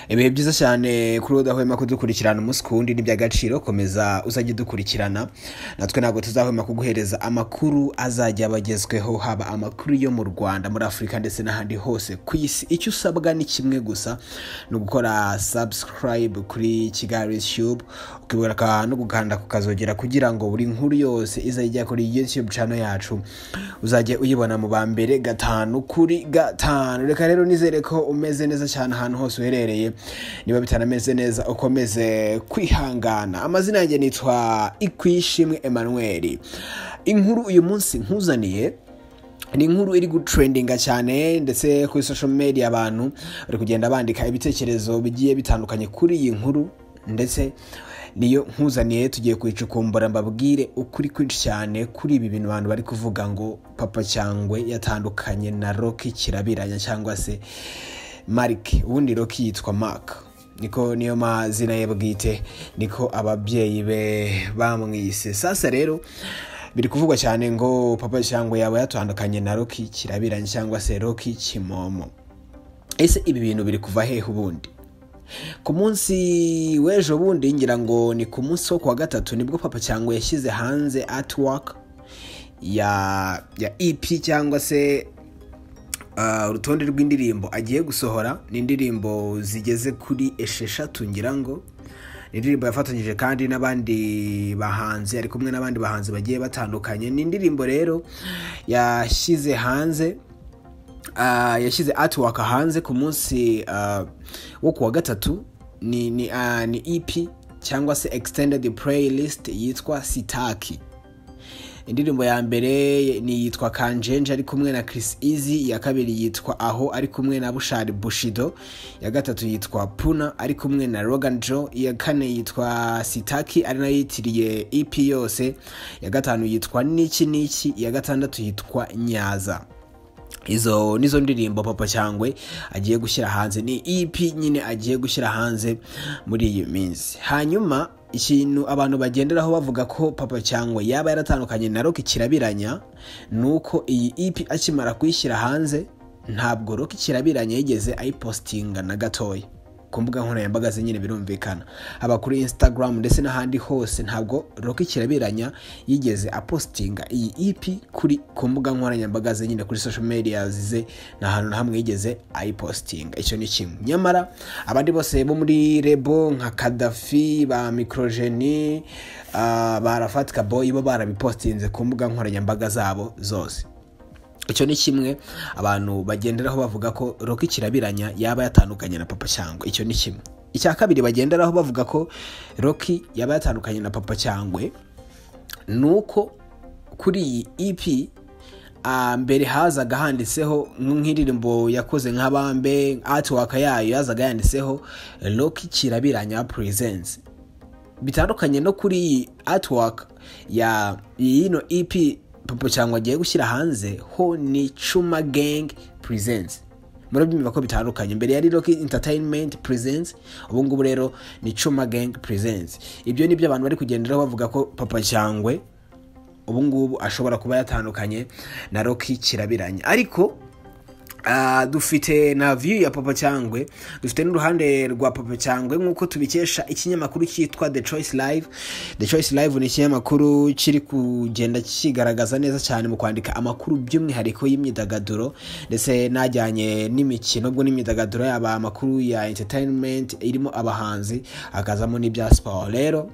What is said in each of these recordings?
Ibihe byiza cyane kuri udahwema kudukurikirana umunsi ku wundi n'iby'agaciro komeza uzajye dukurikirana natwe ntabwo tuzahwema kuguhereza amakuru azajya abagezweho haba amakuru yo mu Rwanda muri Afurika ndetse n'ahandi hose ku isi. Icyo usabwa ni kimwe gusa no gukora subscribe kuri Kigali YouTube ukibuka no gukanda kukazogera kugira ngo buri nkuru yose izajya kuri YouTube channel yacu uzajye uyibona mu bambere 5 kuri 5. Reka rero nizere ko umeze neza cyane ahantu hose uherereye. Niba bitanameze neza ukomeze kwihangana. Amazina yanjye nitwa Ikwishimwe Emmanuel. Inkuru uyu munsi nkuzaniye ni inkuru iri gutrendinga cyane ndetse kuri social media abantu bari kugenda bandika ibitekerezo bigiye bitandukanye kuri iyi nkuru, ndetse niyo nkuzaniye tugiye kuyicukumbura mbabwire ukuri kwinshi cyane kuri ibi bintu abantu bari kuvuga ngo papa cyangwe yatandukanye na Rocky kirabiranya cyangwa se Mark. Ubundi Rocky yitwa Mark, niko niyo mazina ye bwite, niko ababyeyi be bamwise. Sasa rero biri kuvugwa cyane ngo papa cyangwe yaba yatandukanye na Rocky kirabiranya cyangwa se Rocky kimomo. Ese ibi bintu biri kuva hehe ubundi? Ku munsi w'ejo bundi ngira ngo ni ku munsi wo kuwa gatatu nibwo papa cyangwe yashyize hanze artwork ya EP cyangwa se urutonde rw'indirimbo agiye gusohora. Ni indirimbo zigeze kuri 6 ngira ngo. Ni indirimbo yafatanyije kandi n'abandi bahanzi, ari kumwe n'abandi bahanzi bagiye batandukanye. Ni indirimbo rero yashyize hanze, yashyize artwork hanze ku munsi wo kuwa gatatu. Ni EP cyangwa se extended playlist yitwa Sitaki. Indirimbo ya mbere ni yitwa Kanjenje ari kumwe na Chris Easy, ya kabiri yitwa Aho ari kumwe na Bushari Bushido, ya gatatu yitwa Puna ari kumwe na Logan Joe, ya kane yitwa Sitaki ari nayo yitiriye EP yose, ya gatanu yitwa Niki, ya gatandatu yitwa Nyaza. Izo nizo ndirimbo papa cyangwe agiye gushyira hanze. Ni EP nyine agiye gushyira hanze muri iyi minsi. Hanyuma ikintu abantu bagenderaho bavuga ko papa cyangwe yaba yaratandukanye na Rocky kirabiranya nuko iyi EP akimara kuyishyira hanze ntabwo Rocky kirabiranya yigeze ayipostinga na gatoya ku mbuga nkoranyambaga ze. Nyine birumvikana aba kuri Instagram ndetse n'ahandi hose ntabwo Rocky kirabiranya yigeze apostinga iyi EP ku mbuga nkoranyambaga ze, nyine kuri social media ze na hantu na hamwe yigeze ayipostinga. Icyo ni kimwe. Nyamara abandi bose bo muri Rebo nka Kadafi ba Microgeni barafatika boy bo barabipostinze ku mbuga nkoranyambaga zabo zose. Icyo ni kimwe abantu bagenderaho bavuga ko Rocky kirabiranya yaba yatandukanye na papa cyangwe. Icyo ni kimwe. Icya kabiri bagenderaho bavuga ko Rocky yaba yatandukanye na papa cyangwe nuko kuri iyi EP mbere hazaga handitseho nk'indirimbo yakoze nk'abambe, artwork yayo yazaga yanditseho Rocky kirabiranya presents. Bitandukanye no kuri iyi artwork ya yino EP papa cyangwa agiye gushyira hanze ho ni Chuma Gang Presents. Murabyumva ko bitandukanye. Mbere yari Rocky Entertainment Presents, ubu ngubu rero ni Chuma Gang Presents. Ibyo nibyo abantu bari kugenderaho bavuga ko papa cyangwe ubu ngubu ashobora kuba yatandukanye na Rocky kirabiranya. Ariko dufite na view ya papa cyangwe, dufite n'uruhande rwa papa cyangwe nk'uko tubikesha ikinyamakuru cyitwa The Choice Live. The Choice Live ni ikinyamakuru kiri kugenda kigaragaza neza cyane mu kwandika amakuru by'umwihariko y'imyidagaduro ndetse najyanye n'imikino. Ubwo n'imyidagaduro yaba amakuru ya entertainment irimo abahanzi akazamo n'ibya sport. Rero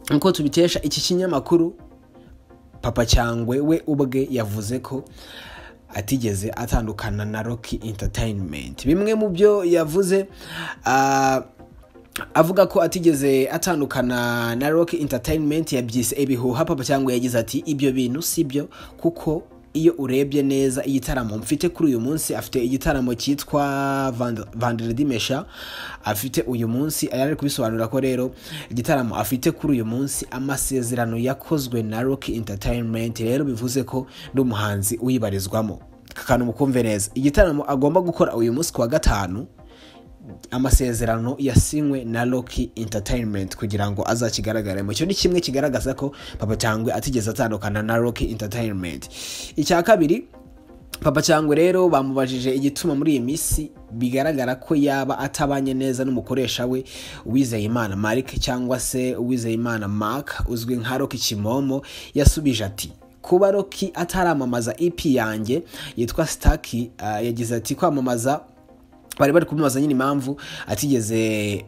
nk'uko tubikesha iki kinyamakuru, papa cyangwe we ubwe yavuze ko atigeze atandukana na Rocky Entertainment. Bimwe mu byo yavuze avuga ko atigeze atandukana na Rocky Entertainment yabyise ibihuha. Papa cyangwe yagize ati ibyo bintu sibyo, kuko iyo urebye neza igitaramo mfite kuri uyu munsi, afite igitaramo cyitwa Vendredi Mesha afite uyu munsi. Ari kubisobanura ko rero igitaramo afite kuri uyu munsi amasezerano yakozwe na Rocky Entertainment, rero bivuze ko n'umuhanzi uyibarizwamo. Kakano mukumve neza, igitaramo agomba gukora uyu munsi kwa gatanu amasezerano yasinywe na Rocky Entertainment kugira ngo azakigaragaremo. Icyo ni kimwe kigaragaza ko papa cyangwe atigeze atandukana na Rocky Entertainment. Icya kabiri Papa Cyangwe rero bamubajije igituma muri iyi misi bigaragara ko yaba atabanye neza n'umukoresha we Uwizeyimana Mark cyangwa se Uwizeyimana Mark uzwi nka Rocky Kimomo. Yasubije ati kuba Rocky ataramamaza EP yanjye yitwa Staki, yagize ati kwamamaza bari kumubaza nyine impamvu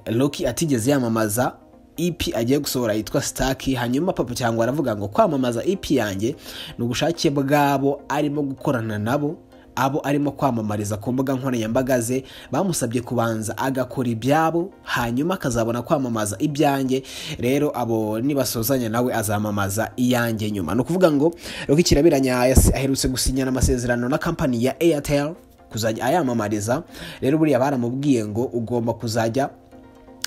Rocky atigeze yamamaza EP agiye gusohora yitwa Staki. Hanyuma Papa Cyangwe aravuga ngo kwamamaza EP yanjye ni ubushake bwabo arimo gukorana nabo, abo arimo kwamamariza ku mbuga nkoranyambaga ze bamusabye kubanza agakora ibyabo hanyuma akazabona kwamamaza ibyanjye. Rero abo nibasozanya nawe azamamaza iyanjye nyuma. No kuvuga ngo Rocky Kirabiranya aherutse gusinyana amasezerano na company ya Airtel kuzajya ayamamariza. Rero buriya baramubwiye ngo ugomba kuzajya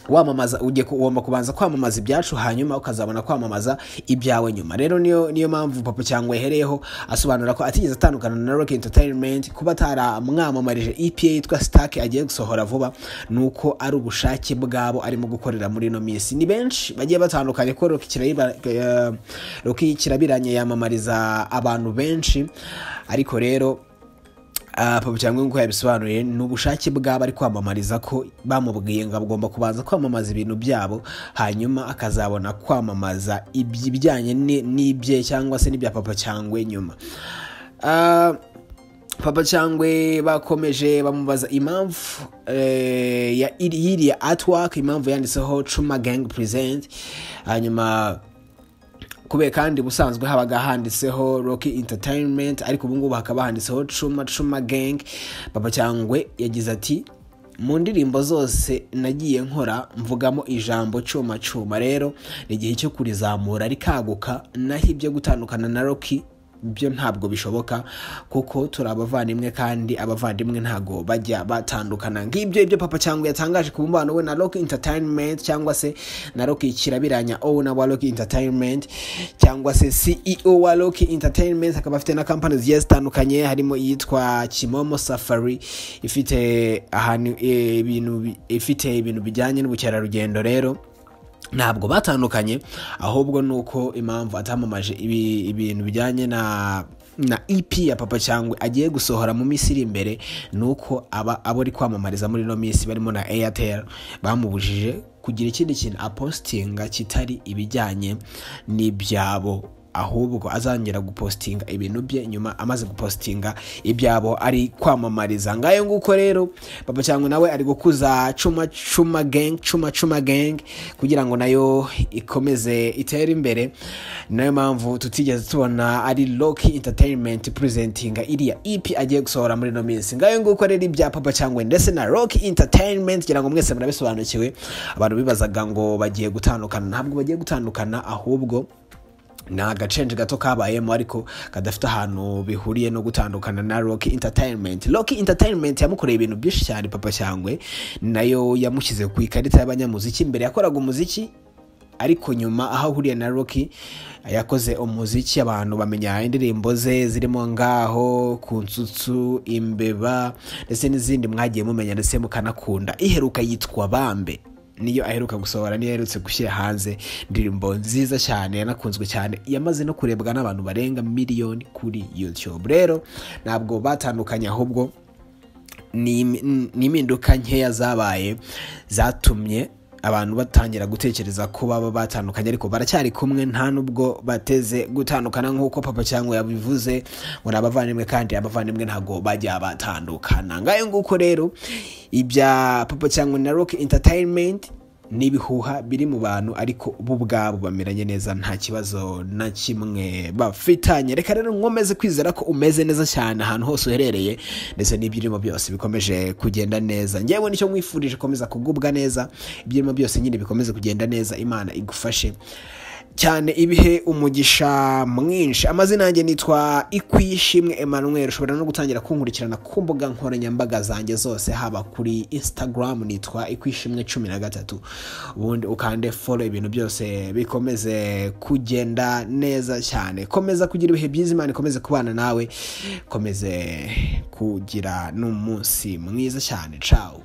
wamamaza, ugomba kubanza kwamamaza ibyacu hanyuma ukazabona kwamamaza ibyawe nyuma. Rero niyo mpamvu Papa Cyangwe yahereyeho asobanura ko atigeze atandukana na Rocky Entertainment. kuba ataramwamamarije EP yitwa Staki agiye gusohora vuba nuko ari ubushake bwabo arimo gukorera muri no misi. Ni benshi bagiye batandukanye ko Rocky Kirabiranye yamamariza abantu benshi, ariko rero Papa Cyangwe ngo yabisobanuye n'ubushake bwabo ari kwamamariza ko bamubwiye ngo agomba kubanza kwamamaza ibintu byabo hanyuma akazabona kwamamaza ibijyanye n'ibye cyangwa se n'ibya Papa Cyangwe nyuma. Papa Cyangwe bakomeje bamubaza impamvu ya iriya artwork, impamvu yanditseho Chuma Gang Present. Hanyuma kube kandi busanzwe habaga handitseho Rocky Entertainment, ariko ubu ngubu hakaba handitseho Chuma Gang. Papa Cyangwe yagize ati mu ndirimbo zose nagiye nkora mvugamo ijambo cuma. Rero igihe cyo kurizamura rikaguka, naho ibyo gutandukana na Rocky byo ntabwo bishoboka kuko turabavandimwe kandi abavandimwe ntago bajya batandukana. Ngibyo Papa Cyangwe yatangaje ku mubano we na Rocky Entertainment cyangwa se na Rocky Kirabiranya owner wa Rocky Entertainment cyangwa se CEO wa Rocky Entertainment. Akaba afite na companies zigiye zitandukanye harimo yitwa Kimomo Safari ifite ibintu bijyanye n'ubukerarugendo. Rero ntabwo batandukanye, ahubwo nuko impamvu atamamaje ibintu bijyanye na EP ya Papa Cyangwe agiye gusohora mu misi iri imbere nuko abo ari kwamamariza muri no misi barimo na Airtel bamubujije kugira ikindi kintu apostinga kitari ibijyanye n'ibyabo, ahubwo azongera gupostinga ibintu bye nyuma amaze gupostinga ibyabo ari kwamamariza. Ngayo nguko rero Papa Cyangwe nawe ari gukuza Chuma Gang kugira ngo nayo ikomeze itere imbere. Nayo mpamvu tutigeze tubona ari Rocky Entertainment presentinga iriya EP agiye gusohora muri no minsi. Ngayo nguko rero ibya Papa Cyangwe ndetse na Rocky Entertainment kugira ngo mwese murabisobanukiwe. Abantu bibazaga ngo bagiye gutandukana, ntabwo bagiye gutandukana, ahubwo na agacenje gato kabayemo ariko kadafite ahantu bihuriye no gutandukana na Rocky Entertainment. Rocky Entertainment yamukoreye ibintu byinshi cyane Papa Cyangwe, nayo yamushyize ku ikarita y'abanyamuziki. Imbere yakoraga umuziki, ariko nyuma aho ahuriye na Rocky yakoze umuziki abantu bamenya indirimbo ze zirimo Ngaho, Kunsutsu, Imbeba ndetse n'izindi mwagiye mumenya ndetse mukanakunda. Iheruka yitwa Bambe, niyo aheruka gusohora, niyo aherutse gushyira hanze indirimbo nziza cyane yanakunzwe cyane, yamaze no kurebwa n'abantu barenga miliyoni kuri YouTube. Rero ntabwo batandukanye, ahubwo ni impinduka nkeya zabaye zatumye abantu batangira gutekereza ko baba batandukanye, ariko baracyari kumwe nta nubwo bateze gutandukana nk'uko Papa Cyangwe yabivuze ngo nabavandimwe kandi abavandimwe ntago bajya batandukana. Ngayo nguko rero ibya Papa Cyangwe na Rocky Entertainment n'ibihuha biri mu bantu, ariko bo ubwabo bameranye neza, nta kibazo na kimwe bafitanye. Reka rero nkomeze kwizera ko umeze neza cyane ahantu hose uherereye ndetse n'ibyirimo byose bikomeje kugenda neza. Ngewe nicyo mwifurije, komeza kugubwa neza, ibyirimo byose nyine bikomeze kugenda neza, Imana igufashe cyane, ibihe umugisha mwinshi. Amazina yanjye nitwa Ikwishimwe Emmanuel. Ushobora no gutangira kunkurikirana ku mbuga nkoranyambaga zanjye zose, haba kuri Instagram nitwa Ikwishimwe 13, ubundi ukande follow, ibintu byose bikomeze kugenda neza cyane. Komeza kugira ibihe byiza, Imana ikomeze kubana nawe, komeze kugira n'umunsi mwiza cyane. Ciao.